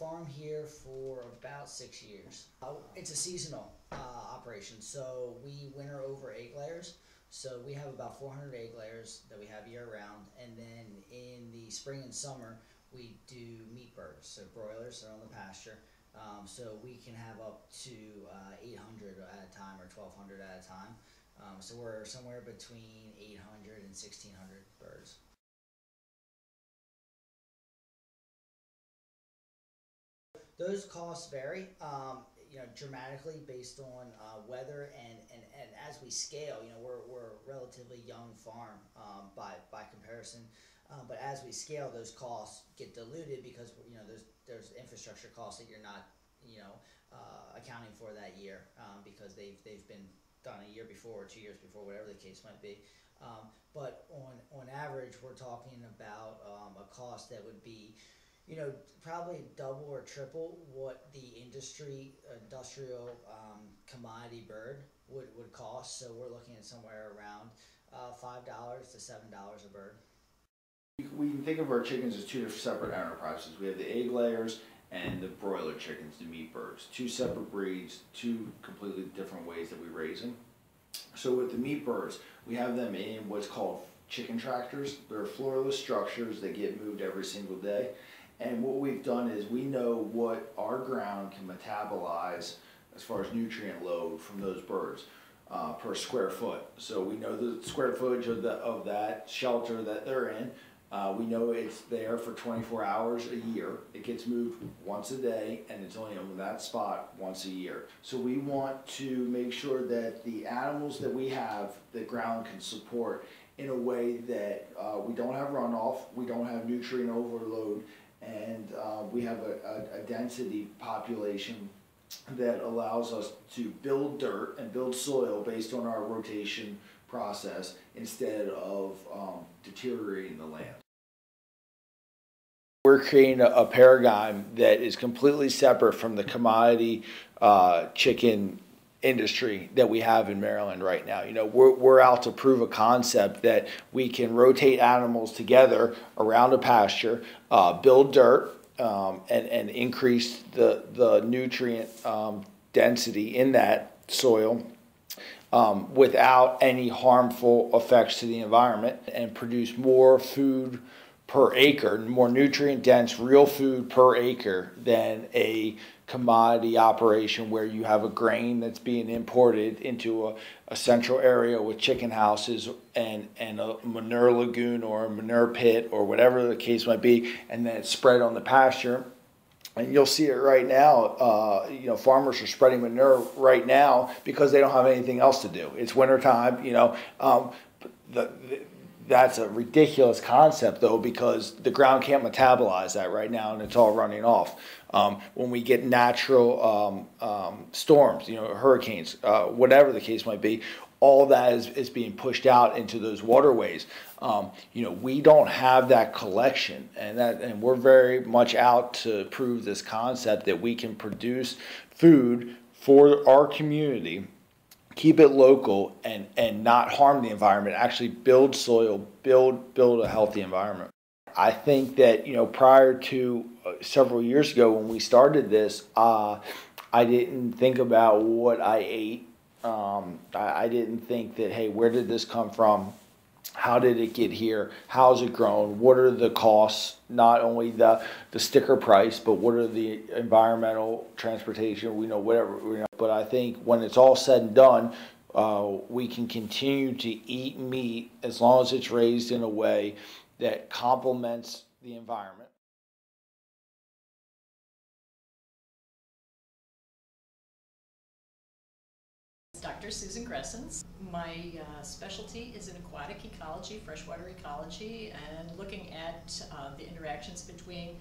farm here for about 6 years. It's a seasonal operation, so we winter over egg layers. So we have about 400 egg layers that we have year round, and then in the spring and summer we do meat birds, so broilers that are on the pasture. So we can have up to 800 at a time or 1,200 at a time. So we're somewhere between 800 and 1,600 birds. Those costs vary, dramatically based on weather and as we scale, we're a relatively young farm by comparison. But as we scale, those costs get diluted because there's infrastructure costs that you're not accounting for that year because they've been done a year before or 2 years before, whatever the case might be. But on average, we're talking about a cost that would be probably double or triple what the industrial commodity bird would cost. So we're looking at somewhere around $5 to $7 a bird. We can think of our chickens as two separate enterprises. We have the egg layers and the broiler chickens, the meat birds. Two separate breeds, two completely different ways that we raise them. So with the meat birds, we have them in what's called chicken tractors. They're floorless structures that get moved every single day. And what we've done is we know what our ground can metabolize as far as nutrient load from those birds per square foot. So we know the square footage of that shelter that they're in. We know it's there for 24 hours a year. It gets moved once a day, and it's only on that spot once a year. So we want to make sure that the animals that we have, the ground can support in a way that we don't have runoff, we don't have nutrient overload, and we have a density population that allows us to build dirt and build soil based on our rotation process instead of deteriorating the land. We're creating a paradigm that is completely separate from the commodity chicken industry that we have in Maryland right now. We're out to prove a concept that we can rotate animals together around a pasture, build dirt, and increase the nutrient density in that soil without any harmful effects to the environment, and produce more food per acre, more nutrient dense real food per acre than a commodity operation where you have a grain that's being imported into a central area with chicken houses and a manure lagoon or a manure pit or whatever the case might be, and then it's spread on the pasture. And you'll see it right now. Farmers are spreading manure right now because they don't have anything else to do. It's wintertime. That's a ridiculous concept, though, because the ground can't metabolize that right now, and it's all running off. When we get natural storms, hurricanes, whatever the case might be, all that is being pushed out into those waterways. We don't have that collection, and we're very much out to prove this concept that we can produce food for our community, keep it local, and not harm the environment, actually build soil, build a healthy environment. I think that, prior to several years ago when we started this, I didn't think about what I ate. I didn't think that, hey, where did this come from? How did it get here? How's it grown? What are the costs? Not only the sticker price, but what are the environmental, transportation, whatever. But I think when it's all said and done, we can continue to eat meat as long as it's raised in a way that complements the environment. Dr. Susan Gressens. My specialty is in aquatic ecology, freshwater ecology, and looking at the interactions between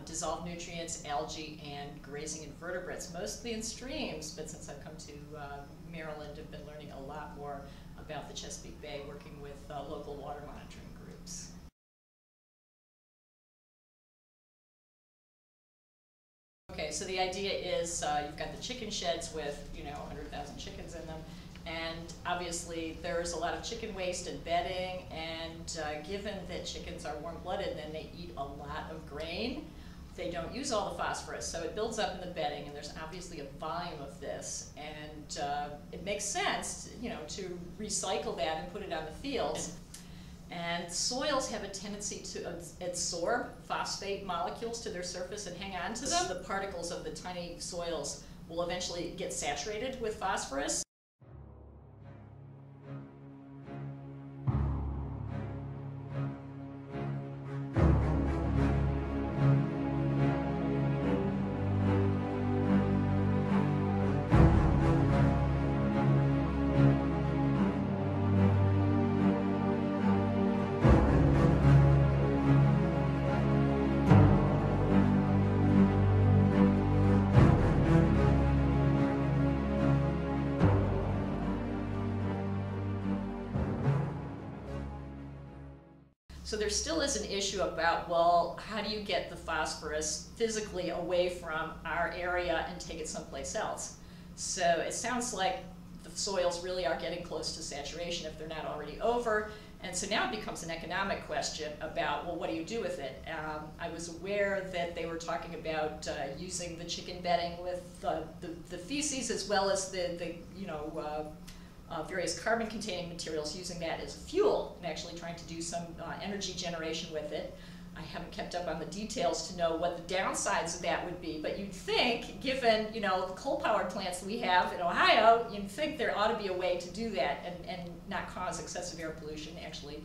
dissolved nutrients, algae, and grazing invertebrates, mostly in streams, but since I've come to Maryland, I've been learning a lot more about the Chesapeake Bay, working with local water monitoring groups. Okay, so the idea is you've got the chicken sheds with 100,000 chickens in them, and obviously there's a lot of chicken waste and bedding, and given that chickens are warm-blooded, then they eat a lot of grain. they don't use all the phosphorus, so it builds up in the bedding, and there's obviously a volume of this, and it makes sense, you know, to recycle that and put it on the field. And soils have a tendency to absorb phosphate molecules to their surface and hang on to them. The particles of the tiny soils will eventually get saturated with phosphorus. So there still is an issue about, well, how do you get the phosphorus physically away from our area and take it someplace else? So it sounds like the soils really are getting close to saturation if they're not already over. And so now it becomes an economic question about, well, what do you do with it? I was aware that they were talking about using the chicken bedding with the feces as well as the various carbon-containing materials, using that as fuel and actually trying to do some energy generation with it. I haven't kept up on the details to know what the downsides of that would be, but you'd think, given the coal-powered plants that we have in Ohio, you'd think there ought to be a way to do that and not cause excessive air pollution, actually,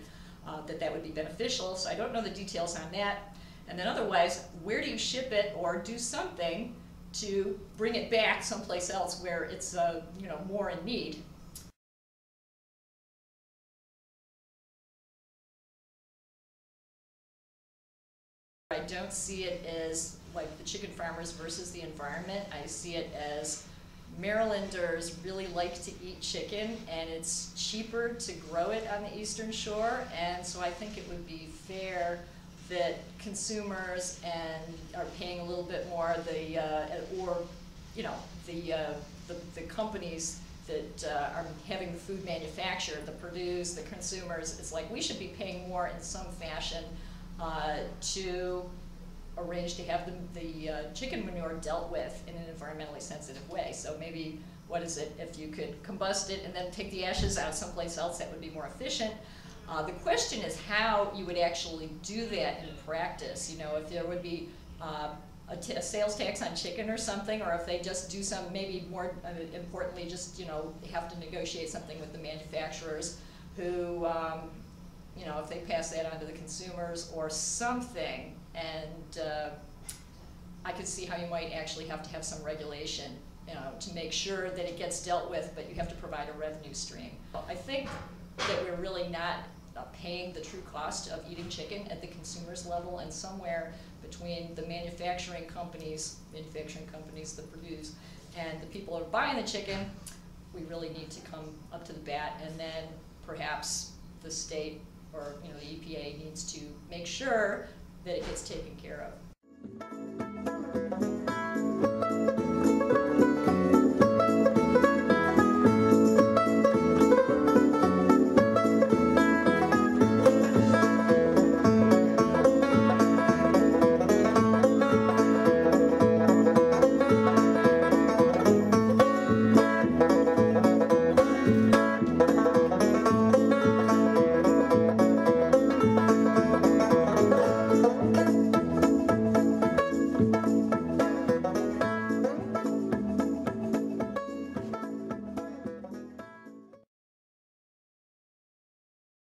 that would be beneficial. So I don't know the details on that. And then otherwise, where do you ship it or do something to bring it back someplace else where it's more in need? I don't see it as like the chicken farmers versus the environment. I see it as Marylanders really like to eat chicken, and it's cheaper to grow it on the Eastern Shore, and so I think it would be fair that consumers are paying a little bit more, the companies that are having the food manufactured, the produce, the consumers. It's like we should be paying more in some fashion to arrange to have the chicken manure dealt with in an environmentally sensitive way. So maybe, what is it, if you could combust it and then take the ashes out someplace else, that would be more efficient. The question is how you would actually do that in practice. If there would be a sales tax on chicken or something, or if they just do some, maybe more importantly, just have to negotiate something with the manufacturers who if they pass that on to the consumers or something, and I could see how you might actually have to have some regulation to make sure that it gets dealt with, but you have to provide a revenue stream. I think that we're really not paying the true cost of eating chicken at the consumer's level, and somewhere between the manufacturing companies that produce, and the people who are buying the chicken, we really need to come up to the bat, and then perhaps the state or the EPA needs to make sure that it gets taken care of.